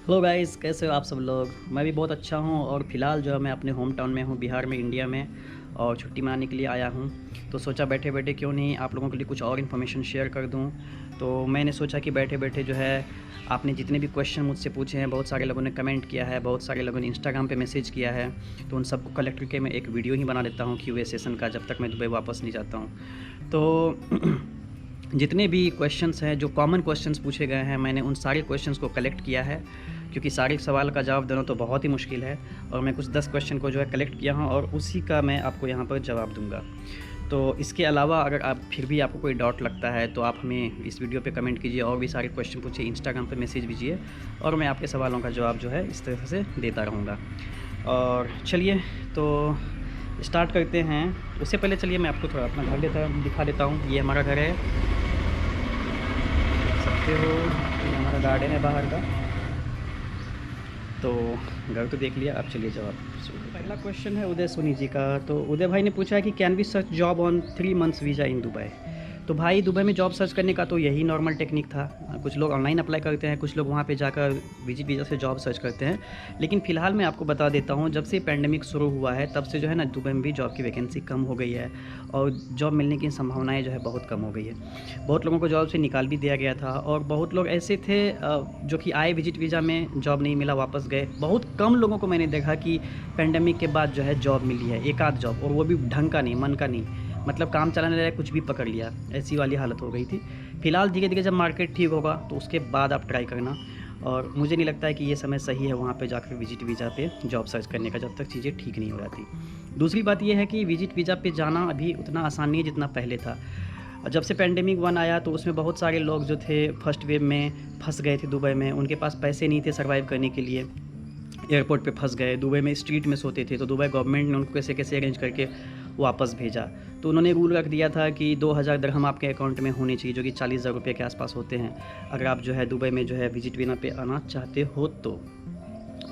Hello guys, कैसे हो आप सब लोग। मैं भी बहुत अच्छा हूँ और फ़िलहाल जो है मैं अपने होम टाउन में हूँ, बिहार में, इंडिया में। और छुट्टी मनाने के लिए आया हूँ। तो सोचा बैठे बैठे क्यों नहीं आप लोगों के लिए कुछ और इन्फॉर्मेशन शेयर कर दूँ। तो मैंने सोचा कि बैठे बैठे जो है आपने जितने भी क्वेश्चन मुझसे पूछे हैं, बहुत सारे लोगों ने कमेंट किया है, बहुत सारे लोगों ने इंस्टाग्राम पे मैसेज किया है, तो उन सबको कलेक्ट करके मैं एक वीडियो ही बना देता हूँ क्यूए सेशन का, जब तक मैं दुबई वापस नहीं जाता हूँ। तो जितने भी क्वेश्चंस हैं, जो कॉमन क्वेश्चंस पूछे गए हैं, मैंने उन सारे क्वेश्चंस को कलेक्ट किया है, क्योंकि सारे सवाल का जवाब देना तो बहुत ही मुश्किल है। और मैं कुछ 10 क्वेश्चन को जो है कलेक्ट किया हूँ और उसी का मैं आपको यहाँ पर जवाब दूँगा। तो इसके अलावा अगर आप फिर भी आपको कोई डाउट लगता है तो आप हमें इस वीडियो पे कमेंट कीजिए, और भी सारे क्वेश्चन पूछिए, इंस्टाग्राम पे मैसेज कीजिए, और मैं आपके सवालों का जवाब जो है इस तरह से देता रहूँगा। और चलिए, तो स्टार्ट करते हैं। उससे पहले चलिए मैं आपको थोड़ा अपना घर दिखा देता हूँ। ये हमारा घर है, देख सकते हो, ये हमारा गार्डन है बाहर का। तो घर तो देख लिया, अब चलिए जवाब शुरू करते हैं। पहला क्वेश्चन है उदय सोनी जी का। तो उदय भाई ने पूछा है कि can we search job on 3 months visa in Dubai. तो भाई, दुबई में जॉब सर्च करने का तो यही नॉर्मल टेक्निक था। कुछ लोग ऑनलाइन अप्लाई करते हैं, कुछ लोग वहाँ पे जाकर विजिट वीज़ा से जॉब सर्च करते हैं। लेकिन फ़िलहाल मैं आपको बता देता हूँ, जब से पैंडेमिक शुरू हुआ है तब से जो है ना, दुबई में भी जॉब की वैकेंसी कम हो गई है, और जॉब मिलने की संभावनाएँ जो है बहुत कम हो गई है। बहुत लोगों को जॉब से निकाल भी दिया गया था, और बहुत लोग ऐसे थे जो कि आए विजिट वीज़ा में, जॉब नहीं मिला, वापस गए। बहुत कम लोगों को मैंने देखा कि पैंडेमिक के बाद जो है जॉब मिली है, एक आध जॉब, और वो भी ढंग का नहीं, मन का नहीं, मतलब काम चलाने लायक कुछ भी पकड़ लिया, ऐसी वाली हालत हो गई थी। फ़िलहाल धीरे धीरे जब मार्केट ठीक होगा तो उसके बाद आप ट्राई करना। और मुझे नहीं लगता है कि ये समय सही है वहाँ पे जाकर विजिट वीज़ा पे जॉब सर्च करने का, जब तक चीज़ें ठीक नहीं हो जाती। दूसरी बात ये है कि विजिट वीज़ा पे जाना अभी उतना आसान नहीं है जितना पहले था। जब से पैंडेमिक 1 आया तो उसमें बहुत सारे लोग जो थे फर्स्ट वेव में फँस गए थे दुबई में। उनके पास पैसे नहीं थे सर्वाइव करने के लिए, एयरपोर्ट पे फँस गए, दुबई में स्ट्रीट में सोते थे। तो दुबई गवर्नमेंट ने उनको कैसे-कैसे अरेंज करके वापस भेजा। तो उन्होंने रूल रख दिया था कि 2000 दिरहम आपके अकाउंट में होने चाहिए, जो कि 40,000 रुपये के आसपास होते हैं, अगर आप जो है दुबई में जो है विजिट वीज़ा पे आना चाहते हो तो।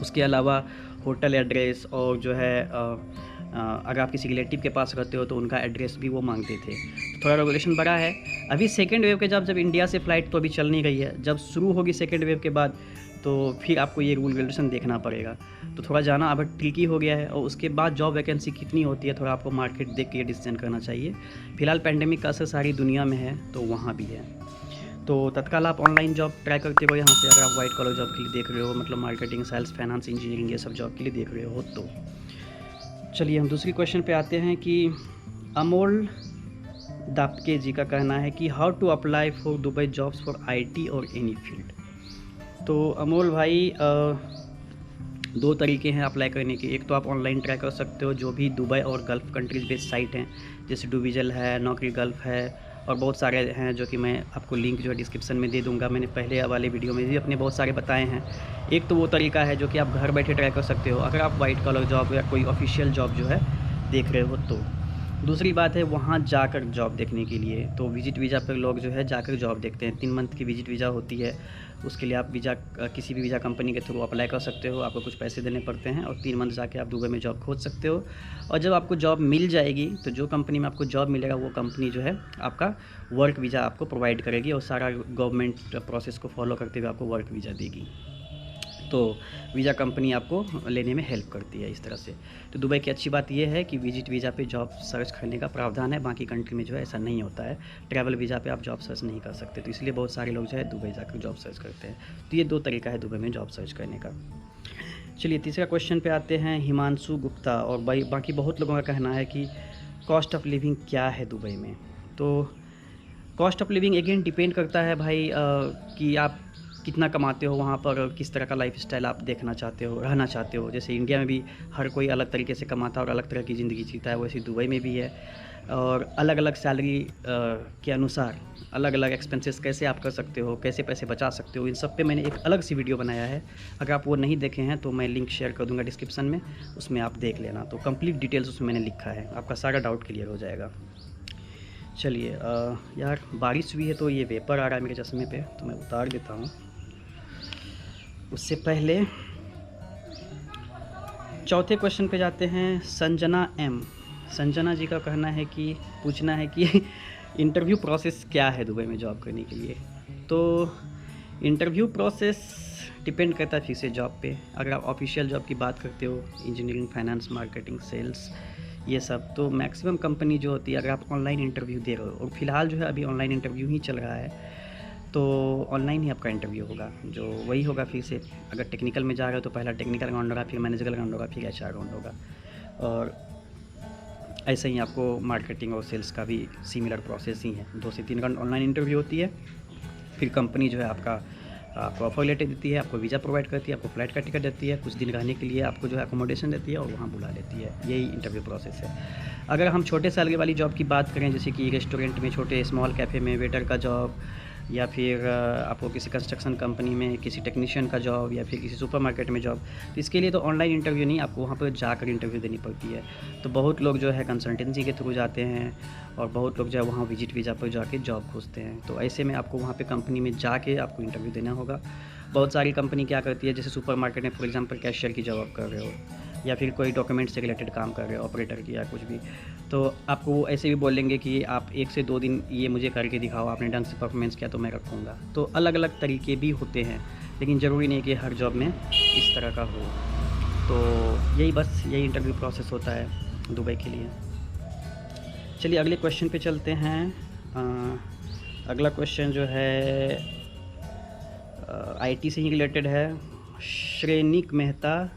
उसके अलावा होटल एड्रेस, और जो है अगर आप किसी रिलेटिव के पास रहते हो तो उनका एड्रेस भी वो मांगते थे। तो थोड़ा रेगुलेशन बढ़ा है। अभी सेकेंड वेव के जब इंडिया से फ़्लाइट तो अभी चल नहीं रही है, जब शुरू होगी सेकेंड वेव के बाद तो फिर आपको ये रूल रेगुलेशन देखना पड़ेगा। तो थोड़ा जाना अब ट्रिकी हो गया है, और उसके बाद जॉब वैकेंसी कितनी होती है, थोड़ा आपको मार्केट देख के डिसीजन करना चाहिए। फ़िलहाल पैंडेमिक का असर सारी दुनिया में है, तो वहाँ भी है। तो तत्काल आप ऑनलाइन जॉब ट्राई करते रहो यहाँ से, अगर आप वाइट कॉलर जॉब के लिए देख रहे हो, मतलब मार्केटिंग, सेल्स, फाइनेंस, इंजीनियरिंग, ये सब जॉब के लिए देख रहे हो तो। चलिए हम दूसरी क्वेश्चन पे आते हैं कि अमोल दापके जी का कहना है कि how to apply for Dubai jobs for IT और एनी फील्ड। तो अमोल भाई, दो तरीके हैं अप्लाई करने के। एक तो आप ऑनलाइन ट्राई कर सकते हो, जो भी दुबई और गल्फ़ कंट्रीज़ बेस्ड साइट हैं, जैसे डूविजल है, नौकरी गल्फ़ है, और बहुत सारे हैं जो कि मैं आपको लिंक जो है डिस्क्रिप्शन में दे दूँगा। मैंने पहले वाले वीडियो में भी अपने बहुत सारे बताए हैं। एक तो वो तरीका है जो कि आप घर बैठे ट्राई कर सकते हो, अगर आप वाइट कॉलर जॉब या कोई ऑफिशियल जॉब जो है देख रहे हो तो। दूसरी बात है वहाँ जाकर जॉब देखने के लिए। तो विजिट वीज़ा पर लोग जो है जाकर जॉब देखते हैं। 3 मंथ की विजिट वीज़ा होती है, उसके लिए आप वीज़ा किसी भी वीज़ा कंपनी के थ्रू अप्लाई कर सकते हो। आपको कुछ पैसे देने पड़ते हैं, और 3 मंथ जाके आप दुबई में जॉब खोज सकते हो। और जब आपको जॉब मिल जाएगी तो जो कंपनी में आपको जॉब मिलेगा, वो कंपनी जो है आपका वर्क वीज़ा आपको प्रोवाइड करेगी, और सारा गवर्नमेंट प्रोसेस को फॉलो करते हुए आपको वर्क वीज़ा देगी। तो वीज़ा कंपनी आपको लेने में हेल्प करती है इस तरह से। तो दुबई की अच्छी बात ये है कि विजिट वीज़ा पे जॉब सर्च करने का प्रावधान है, बाकी कंट्री में जो है ऐसा नहीं होता है। ट्रैवल वीज़ा पे आप जॉब सर्च नहीं कर सकते, तो इसलिए बहुत सारे लोग जो है दुबई जाकर जॉब सर्च करते हैं। तो ये दो तरीका है दुबई में जॉब सर्च करने का। चलिए तीसरा क्वेश्चन पे आते हैं, हिमांशु गुप्ता। और बाकी बहुत लोगों का कहना है कि कॉस्ट ऑफ लिविंग क्या है दुबई में। तो cost of living again depend करता है भाई, कि आप कितना कमाते हो वहाँ पर, और किस तरह का लाइफस्टाइल आप देखना चाहते हो, रहना चाहते हो। जैसे इंडिया में भी हर कोई अलग तरीके से कमाता है और अलग तरह की ज़िंदगी जीता है, वैसे दुबई में भी है। और अलग अलग सैलरी के अनुसार अलग अलग एक्सपेंसेस कैसे आप कर सकते हो, कैसे पैसे बचा सकते हो, इन सब पे मैंने एक अलग सी वीडियो बनाया है। अगर आप वो नहीं देखे हैं तो मैं लिंक शेयर कर दूँगा डिस्क्रिप्शन में, उसमें आप देख लेना। तो कंप्लीट डिटेल्स उसमें मैंने लिखा है, आपका सारा डाउट क्लियर हो जाएगा। चलिए, यार बारिश हुई है तो ये वेपर आ रहा है मेरे चश्मे पे, तो मैं उतार देता हूँ। उससे पहले चौथे क्वेश्चन पे जाते हैं। संजना एम, संजना जी का कहना है कि पूछना है कि इंटरव्यू प्रोसेस क्या है दुबई में जॉब करने के लिए। तो इंटरव्यू प्रोसेस डिपेंड करता है फिर से जॉब पे। अगर आप ऑफिशियल जॉब की बात करते हो, इंजीनियरिंग, फाइनेंस, मार्केटिंग, सेल्स, ये सब, तो मैक्सिमम कंपनी जो होती है, अगर आप ऑनलाइन इंटरव्यू दे रहे हो, और फिलहाल जो है अभी ऑनलाइन इंटरव्यू ही चल रहा है, तो ऑनलाइन ही आपका इंटरव्यू होगा, जो वही होगा फिर से। अगर टेक्निकल में जा रहे हो तो पहला टेक्निकल राउंड होगा, फिर मैनेजरल राउंड होगा, फिर HR राउंड होगा, और ऐसे ही आपको मार्केटिंग और सेल्स का भी सिमिलर प्रोसेस ही है। 2 से 3 राउंड ऑनलाइन इंटरव्यू होती है, फिर कंपनी जो है आपको ऑफर लेटर देती है, आपको वीज़ा प्रोवाइड करती है, आपको फ्लाइट का टिकट देती है, कुछ दिन रहने के लिए आपको जो है अकोमोडेशन देती है, और वहाँ बुला लेती है। यही इंटरव्यू प्रोसेस है। अगर हम छोटे सैलरी वाली जॉब की बात करें, जैसे कि रेस्टोरेंट में, छोटे स्मॉल कैफ़े में वेटर का जॉब, या फिर आपको किसी कंस्ट्रक्शन कंपनी में किसी टेक्नीशियन का जॉब, या फिर किसी सुपरमार्केट में जॉब, तो इसके लिए तो ऑनलाइन इंटरव्यू नहीं, आपको वहाँ पर जाकर इंटरव्यू देनी पड़ती है। तो बहुत लोग जो है कंसल्टेंसी के थ्रू जाते हैं, और बहुत लोग जो है वहाँ विजिट वीज़ा पर जाके जॉब खोजते हैं। तो ऐसे में आपको वहाँ पे कंपनी में जाके आपको इंटरव्यू देना होगा। बहुत सारी कंपनी क्या करती है, जैसे सुपरमार्केट में फॉर एग्जांपल कैशियर की जॉब आप कर रहे हो, या फिर कोई डॉक्यूमेंट से रिलेटेड काम कर रहे हो, ऑपरेटर की या कुछ भी, तो आपको वो ऐसे भी बोलेंगे कि आप 1 से 2 दिन ये मुझे करके दिखाओ, आपने ढंग से परफॉर्मेंस किया तो मैं रखूँगा। तो अलग अलग तरीके भी होते हैं, लेकिन ज़रूरी नहीं कि हर जॉब में इस तरह का हो। तो यही इंटरव्यू प्रोसेस होता है दुबई के लिए। चलिए अगले क्वेश्चन पे चलते हैं। अगला क्वेश्चन जो है IT से ही रिलेटेड है। श्रेनिक मेहता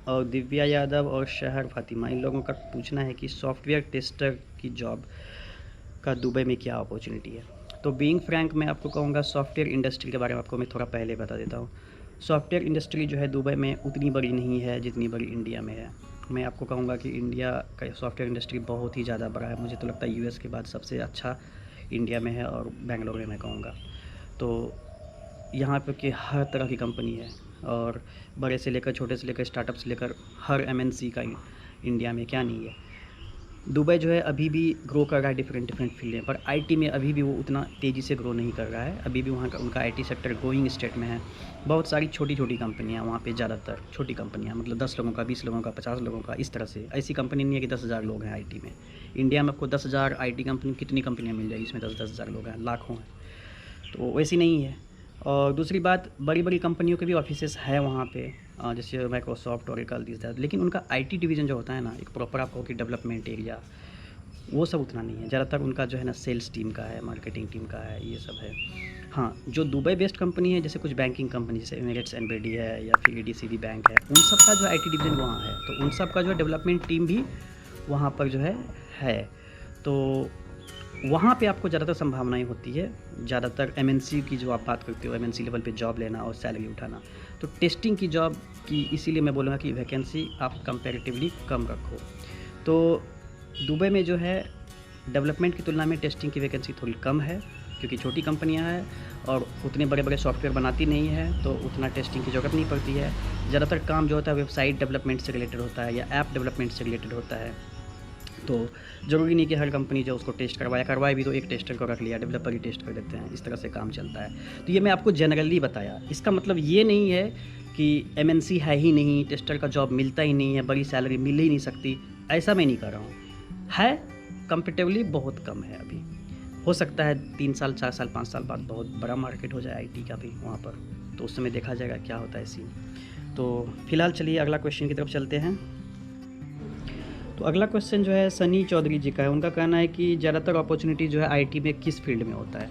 और दिव्या यादव और शहर फातिमा, इन लोगों का पूछना है कि सॉफ्टवेयर टेस्टर की जॉब का दुबई में क्या अपॉर्चुनिटी है। तो बीइंग फ्रैंक मैं आपको कहूँगा, सॉफ्टवेयर इंडस्ट्री के बारे में आपको मैं थोड़ा पहले बता देता हूँ। सॉफ्टवेयर इंडस्ट्री जो है दुबई में उतनी बड़ी नहीं है जितनी बड़ी इंडिया में है। मैं आपको कहूँगा कि इंडिया का सॉफ्टवेयर इंडस्ट्री बहुत ही ज़्यादा बड़ा है। मुझे तो लगता है US के बाद सबसे अच्छा इंडिया में है, और बेंगलोर में मैं कहूँगा। तो यहाँ पे कि हर तरह की कंपनी है, और बड़े से लेकर छोटे से लेकर स्टार्टअप से लेकर हर MNC का इंडिया में क्या नहीं है। दुबई जो है अभी भी ग्रो कर रहा है डिफरेंट फील्डें, पर IT में अभी भी वो उतना तेज़ी से ग्रो नहीं कर रहा है। अभी भी वहाँ का उनका IT सेक्टर ग्रोइंग स्टेट में है। बहुत सारी छोटी छोटी कंपनियाँ वहाँ पे, ज़्यादातर छोटी कंपनियाँ, मतलब 10 लोगों का, 20 लोगों का, 50 लोगों का, इस तरह से। ऐसी कंपनी नहीं है कि 10,000 लोग हैं IT में। इंडिया में आपको 10,000 IT कंपनी, कितनी कंपनियाँ मिल जाएगी इसमें 10,000 लोग हैं, लाखों हैं। तो वैसी नहीं है। और दूसरी बात, बड़ी बड़ी कंपनियों के भी ऑफिसेस है वहाँ पे, जैसे माइक्रोसॉफ्ट, ओरेकल, दिस दैट, लेकिन उनका IT डिवीज़न जो होता है ना, एक प्रॉपर आपको कि डेवलपमेंट एरिया, वो सब उतना नहीं है। ज़्यादातर उनका जो है ना सेल्स टीम का है, मार्केटिंग टीम का है, ये सब है। हाँ, जो दुबई बेस्ड कंपनी है, जैसे कुछ बैंकिंग कंपनी जैसे एमिरेट्स, एनबीडी है, या फिर ADCB बैंक है, उन सब का जो IT डिवीज़न वहाँ है, तो उन सब का जो है डेवलपमेंट टीम भी वहाँ पर जो है। तो वहाँ पे आपको ज़्यादातर संभावनाएं होती है। ज़्यादातर MNC की जो आप बात करते हो, MNC लेवल पे जॉब लेना और सैलरी उठाना, तो टेस्टिंग की जॉब की इसीलिए मैं बोलूँगा कि वैकेंसी आप कंपैरेटिवली कम रखो। तो दुबई में जो है डेवलपमेंट की तुलना में टेस्टिंग की वैकेंसी थोड़ी कम है, क्योंकि छोटी कंपनियां हैं और उतने बड़े बड़े सॉफ्टवेयर बनाती नहीं है, तो उतना टेस्टिंग की ज़रूरत नहीं पड़ती है। ज़्यादातर काम जो होता है वेबसाइट डेवलपमेंट से रिलेटेड होता है, या ऐप डेवलपमेंट से रिलेटेड होता है। तो ज़रूरी नहीं कि हर कंपनी जो उसको टेस्ट करवाए भी तो एक टेस्टर को रख लिया, डेवलपर ही टेस्ट कर देते हैं, इस तरह से काम चलता है। तो ये मैं आपको जनरली बताया। इसका मतलब ये नहीं है कि MNC है ही नहीं, टेस्टर का जॉब मिलता ही नहीं है, बड़ी सैलरी मिल ही नहीं सकती, ऐसा मैं नहीं कर रहा हूँ। है, कंपेरेटिवली बहुत कम है अभी। हो सकता है 3 साल, 4 साल, 5 साल बाद बहुत बड़ा मार्केट हो जाए IT का भी वहाँ पर, तो उस समय देखा जाएगा क्या होता है सीन। तो फिलहाल चलिए अगला क्वेश्चन की तरफ चलते हैं। तो अगला क्वेश्चन जो है सनी चौधरी जी का है। उनका कहना है कि ज़्यादातर अपॉर्चुनिटी जो है IT में किस फील्ड में होता है।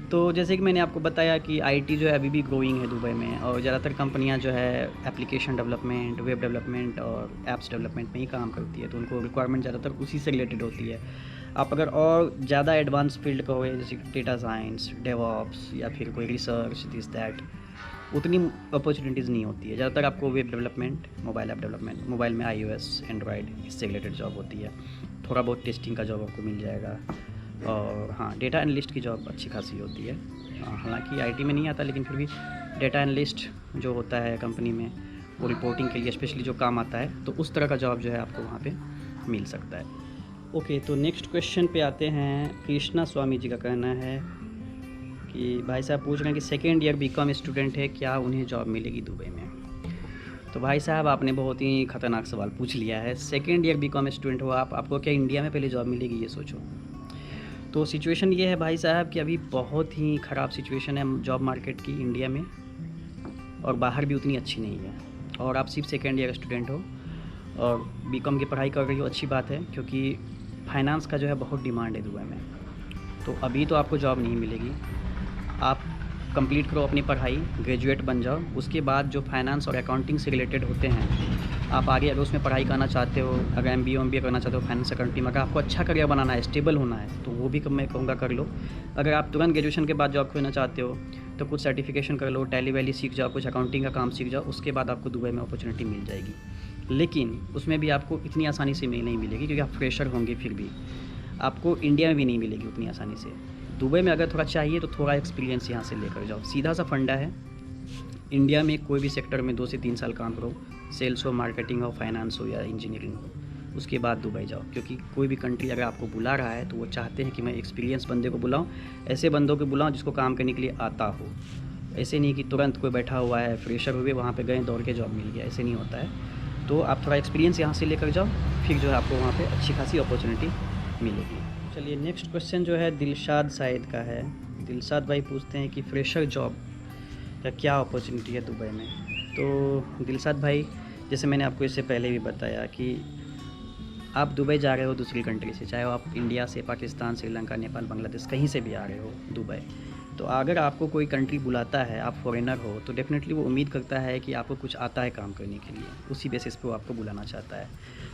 तो जैसे कि मैंने आपको बताया कि IT जो है अभी भी ग्रोइंग है दुबई में, और ज़्यादातर कंपनियां जो है एप्लीकेशन डेवलपमेंट, वेब डेवलपमेंट और ऐप्स डेवलपमेंट में ही काम करती है, तो उनको रिक्वायरमेंट ज़्यादातर उसी से रिलेटेड होती है। आप अगर और ज़्यादा एडवांस फील्ड का हो, जैसे डेटा साइंस, डेवऑप्स, या फिर कोई रिसर्च, दिस दैट, उतनी अपॉर्चुनिटीज़ नहीं होती है। ज़्यादातर आपको web development, mobile app development, mobile में iOS, एंड्रॉयड, इससे रिलेटेड जॉब होती है। थोड़ा बहुत टेस्टिंग का जॉब आपको मिल जाएगा, और हाँ, डेटा एनालिस्ट की जॉब अच्छी खासी होती है। हालांकि IT में नहीं आता, लेकिन फिर भी डेटा एनालिस्ट जो होता है कंपनी में, वो रिपोर्टिंग के लिए स्पेशली जो काम आता है, तो उस तरह का जॉब जो है आपको वहाँ पे मिल सकता है। ओके, तो नेक्स्ट क्वेश्चन पे आते हैं। कृष्णा स्वामी जी का कहना है कि भाई साहब पूछ रहे हैं कि सेकेंड ईयर BCom स्टूडेंट है, क्या उन्हें जॉब मिलेगी दुबई में। तो भाई साहब आपने बहुत ही ख़तरनाक सवाल पूछ लिया है। सेकेंड ईयर BCom स्टूडेंट हो आप, आपको क्या इंडिया में पहले जॉब मिलेगी, ये सोचो। तो सिचुएशन ये है भाई साहब कि अभी बहुत ही ख़राब सिचुएशन है जॉब मार्केट की इंडिया में। और बाहर भी उतनी अच्छी नहीं है, और आप सिर्फ सेकेंड ईयर स्टूडेंट हो और बीकॉम की पढ़ाई कर रही हो, अच्छी बात है, क्योंकि फाइनेंस का जो है बहुत डिमांड है दुबई में। तो अभी तो आपको जॉब नहीं मिलेगी, आप कंप्लीट करो अपनी पढ़ाई, ग्रेजुएट बन जाओ, उसके बाद जो फाइनेंस और अकाउंटिंग से रिलेटेड होते हैं, आप आगे अगर उसमें पढ़ाई करना चाहते हो, अगर MBA करना चाहते हो फाइनेंस अकाउंटिंग में, अगर आपको अच्छा करियर बनाना है, स्टेबल होना है, तो वो भी मैं कहूँगा कर लो। अगर आप तुरंत ग्रेजुएशन के बाद जॉब खोजना चाहते हो तो कुछ सर्टिफिकेशन कर लो, टैली वैली सीख जाओ, कुछ अकाउंटिंग का काम सीख जाओ, उसके बाद आपको दुबई में अपॉर्चुनिटी मिल जाएगी। लेकिन उसमें भी आपको इतनी आसानी से नहीं मिलेगी, क्योंकि आप फ्रेशर होंगे, फिर भी आपको इंडिया में भी नहीं मिलेगी उतनी आसानी से। दुबई में अगर थोड़ा चाहिए तो थोड़ा एक्सपीरियंस यहाँ से लेकर जाओ, सीधा सा फंडा है। इंडिया में कोई भी सेक्टर में 2 से 3 साल काम करो, सेल्स हो, मार्केटिंग हो, फाइनेंस हो या इंजीनियरिंग हो, उसके बाद दुबई जाओ। क्योंकि कोई भी कंट्री अगर आपको बुला रहा है तो वो चाहते हैं कि मैं एक्सपीरियंस बंदे को बुलाऊं, ऐसे बंदों को बुलाऊं जिसको काम करने के लिए आता हो। ऐसे नहीं कि तुरंत कोई बैठा हुआ है फ्रेशर हुए वहाँ पे गए, दौड़ के जॉब मिल गया, ऐसे नहीं होता है। तो आप थोड़ा एक्सपीरियंस यहाँ से लेकर जाओ, फिर जो है आपको वहाँ पे अच्छी खासी अपॉर्चुनिटी मिलेगी। चलिए नेक्स्ट क्वेश्चन जो है दिलशाद साइद का है। दिलशाद भाई पूछते हैं कि फ्रेशर जॉब का क्या अपॉर्चुनिटी है दुबई में। तो दिलशाद भाई, जैसे मैंने आपको इससे पहले भी बताया कि आप दुबई जा रहे हो दूसरी कंट्री से, चाहे आप इंडिया से, पाकिस्तान, श्रीलंका, नेपाल, बांग्लादेश कहीं से भी आ रहे हो दुबई, तो अगर आपको कोई कंट्री बुलाता है, आप फॉरेनर हो, तो डेफिनेटली वो उम्मीद करता है कि आपको कुछ आता है काम करने के लिए, उसी बेसिस पे वो आपको बुलाना चाहता है।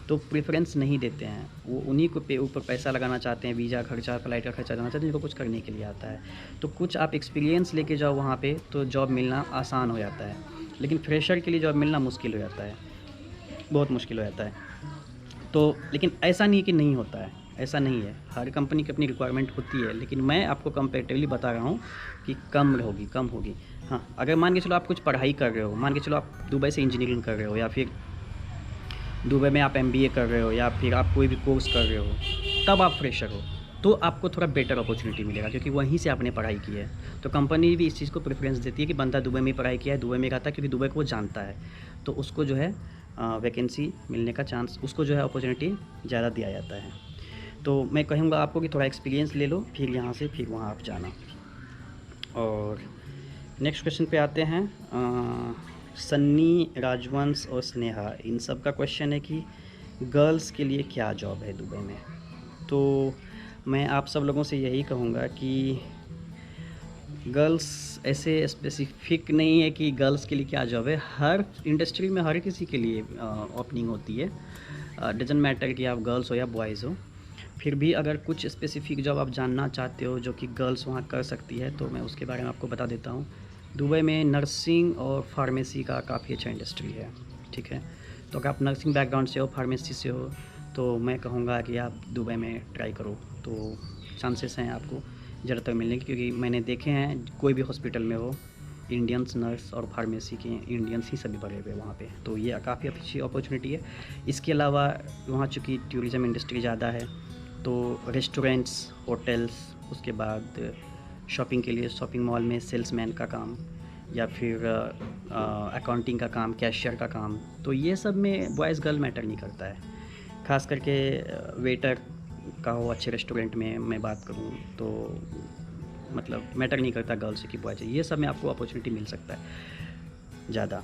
तो प्रेफरेंस नहीं देते हैं, वो उन्हीं को ऊपर पैसा लगाना चाहते हैं, वीज़ा खर्चा, फ्लाइट का खर्चा देना चाहते हैं, जिनको कुछ करने के लिए आता है। तो कुछ आप एक्सपीरियंस लेके जाओ वहाँ पे, तो जॉब मिलना आसान हो जाता है। लेकिन फ्रेशर के लिए जॉब मिलना मुश्किल हो जाता है, बहुत मुश्किल हो जाता है। तो लेकिन ऐसा नहीं कि नहीं होता है, ऐसा नहीं है, हर कंपनी की अपनी रिक्वायरमेंट होती है, लेकिन मैं आपको कंपैरेटिवली बता रहा हूँ कि कम होगी। हाँ, अगर मान के चलो आप कुछ पढ़ाई कर रहे हो, मान के चलो आप दुबई से इंजीनियरिंग कर रहे हो, या फिर दुबई में आप MBA कर रहे हो, या फिर आप कोई भी कोर्स कर रहे हो, तब आप फ्रेशर हो, तो आपको थोड़ा बेटर अपॉर्चुनिटी मिलेगा, क्योंकि वहीं से आपने पढ़ाई की है। तो कंपनी भी इस चीज़ को प्रेफरेंस देती है कि बंदा दुबई में पढ़ाई किया है, दुबई में रहता है, क्योंकि दुबई को वो जानता है, तो उसको जो है वैकेंसी मिलने का चांस, उसको जो है अपॉर्चुनिटी ज़्यादा दिया जाता है। तो मैं कहूँगा आपको कि थोड़ा एक्सपीरियंस ले लो, फिर यहाँ से फिर वहाँ आप जाना। और नेक्स्ट क्वेश्चन पे आते हैं। सन्नी, राजवंश और स्नेहा, इन सब का क्वेश्चन है कि गर्ल्स के लिए क्या जॉब है दुबई में। तो मैं आप सब लोगों से यही कहूँगा कि गर्ल्स ऐसे स्पेसिफिक नहीं है कि गर्ल्स के लिए क्या जॉब है, हर इंडस्ट्री में हर किसी के लिए ओपनिंग होती है, डजंट मैटर कि आप गर्ल्स हो या बॉयज़ हो। फिर भी अगर कुछ स्पेसिफिक जॉब आप जानना चाहते हो जो कि गर्ल्स वहाँ कर सकती है, तो मैं उसके बारे में आपको बता देता हूँ। दुबई में नर्सिंग और फार्मेसी का काफ़ी अच्छा इंडस्ट्री है, ठीक है। तो अगर आप नर्सिंग बैकग्राउंड से हो, फार्मेसी से हो, तो मैं कहूँगा कि आप दुबई में ट्राई करो, तो चांसेस हैं आपको ज़्यादातर मिलने की, क्योंकि मैंने देखे हैं कोई भी हॉस्पिटल में हो, इंडियंस नर्स और फार्मेसी के इंडियंस ही सभी भरे हुए वहाँ पे, तो ये काफ़ी अच्छी अपॉर्चुनिटी है। इसके अलावा वहाँ चूँकि टूरिज़म इंडस्ट्री ज़्यादा है, तो रेस्टोरेंट्स, होटल्स, उसके बाद शॉपिंग के लिए शॉपिंग मॉल में सेल्समैन का काम, या फिर अकाउंटिंग का काम, कैशियर का काम, तो ये सब में बॉयज़ गर्ल मैटर नहीं करता है। ख़ास करके वेटर का हो अच्छे रेस्टोरेंट में मैं बात करूँ तो मतलब मैटर नहीं करता गर्ल्स की बॉयज़, ये सब में आपको अपॉर्चुनिटी मिल सकता है ज़्यादा।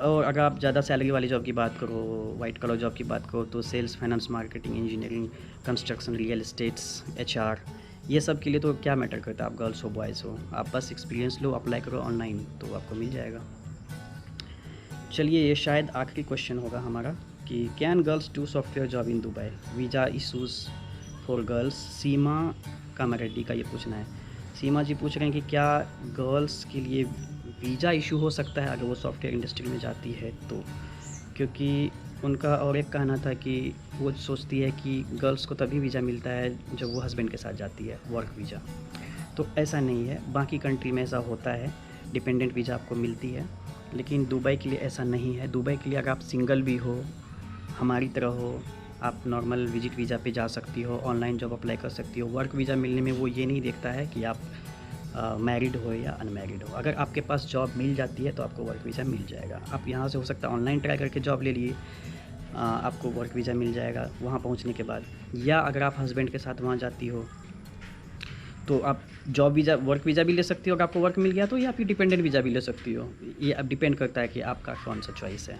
और अगर आप ज़्यादा सैलरी वाली जॉब की बात करो, वाइट कलर जॉब की बात करो, तो sales, finance, marketing, engineering, construction, real estates, HR, ये सब के लिए तो क्या मैटर करता है आप गर्ल्स हो बॉयज़ हो, आप बस एक्सपीरियंस लो, अप्लाई करो ऑनलाइन, तो आपको मिल जाएगा। चलिए ये शायद आखिरी क्वेश्चन होगा हमारा कि can girls do software job in Dubai, visa issues for girls. Seema Kamareddy का ये पूछना है। सीमा जी पूछ रहे हैं कि क्या गर्ल्स के लिए वीज़ा इशू हो सकता है अगर वो सॉफ्टवेयर इंडस्ट्री में जाती है तो, क्योंकि उनका और एक कहना था कि वो सोचती है कि गर्ल्स को तभी वीज़ा मिलता है जब वो हस्बैंड के साथ जाती है, वर्क वीज़ा। तो ऐसा नहीं है, बाकी कंट्री में ऐसा होता है, डिपेंडेंट वीज़ा आपको मिलती है, लेकिन दुबई के लिए ऐसा नहीं है। दुबई के लिए अगर आप सिंगल भी हो, हमारी तरह हो, आप नॉर्मल विजिट वीज़ा पे जा सकती हो, ऑनलाइन जॉब अप्लाई कर सकती हो। वर्क वीज़ा मिलने में वो ये नहीं देखता है कि आप मैरिड हो या अनमैरिड हो। अगर आपके पास जॉब मिल जाती है तो आपको वर्क वीज़ा मिल जाएगा। आप यहाँ से हो सकता है ऑनलाइन ट्राई करके जॉब ले लिए, आपको वर्क वीज़ा मिल जाएगा वहाँ पहुँचने के बाद। या अगर आप हस्बैंड के साथ वहाँ जाती हो तो आप जॉब वीज़ा, वर्क वीज़ा भी ले सकती हो अगर आपको वर्क मिल गया तो, या फिर डिपेंडेंट वीज़ा भी ले सकती हो। ये अब डिपेंड करता है कि आपका कौन सा चॉइस है।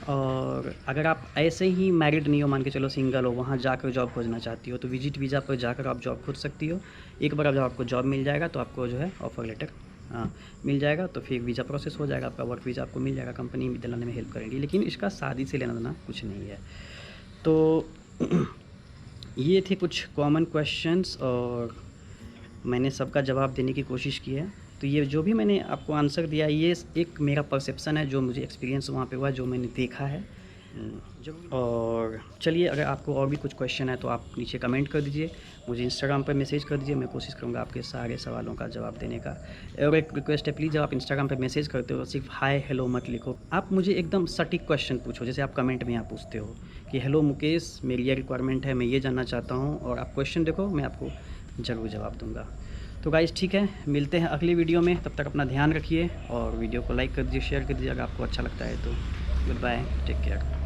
और अगर आप ऐसे ही मैरिड नहीं हो, मान के चलो सिंगल हो, वहाँ जाकर जॉब खोजना चाहती हो, तो विजिट वीज़ा पर जाकर आप जॉब खोज सकती हो। एक बार जब आपको जॉब मिल जाएगा तो आपको जो है ऑफ़र लेटर मिल जाएगा, तो फिर वीज़ा प्रोसेस हो जाएगा, आपका वर्क वीज़ा आपको मिल जाएगा, कंपनी दिलाने में हेल्प करेंगी। लेकिन इसका शादी से लेना देना कुछ नहीं है। तो ये थे कुछ कॉमन क्वेश्चंस और मैंने सबका जवाब देने की कोशिश की है। तो ये जो भी मैंने आपको आंसर दिया, ये एक मेरा परसेप्शन है, जो मुझे एक्सपीरियंस वहाँ पे हुआ, जो मैंने देखा है। और चलिए, अगर आपको और भी कुछ क्वेश्चन है तो आप नीचे कमेंट कर दीजिए, मुझे इंस्टाग्राम पर मैसेज कर दीजिए, मैं कोशिश करूँगा आपके सारे सवालों का जवाब देने का। और एक रिक्वेस्ट है, प्लीज़ जब आप इंस्टाग्राम पर मैसेज करते हो सिर्फ हाय हेलो मत लिखो, आप मुझे एकदम सटीक क्वेश्चन पूछो, जैसे आप कमेंट में यहाँ पूछते हो कि हेलो मुकेश, मेरी ये रिक्वायरमेंट है, मैं ये जानना चाहता हूँ, और आप क्वेश्चन देखो, मैं आपको ज़रूर जवाब दूँगा। तो गाइस ठीक है, मिलते हैं अगली वीडियो में, तब तक अपना ध्यान रखिए और वीडियो को लाइक कर दीजिए, शेयर कर दीजिए अगर आपको अच्छा लगता है तो। Goodbye, take care.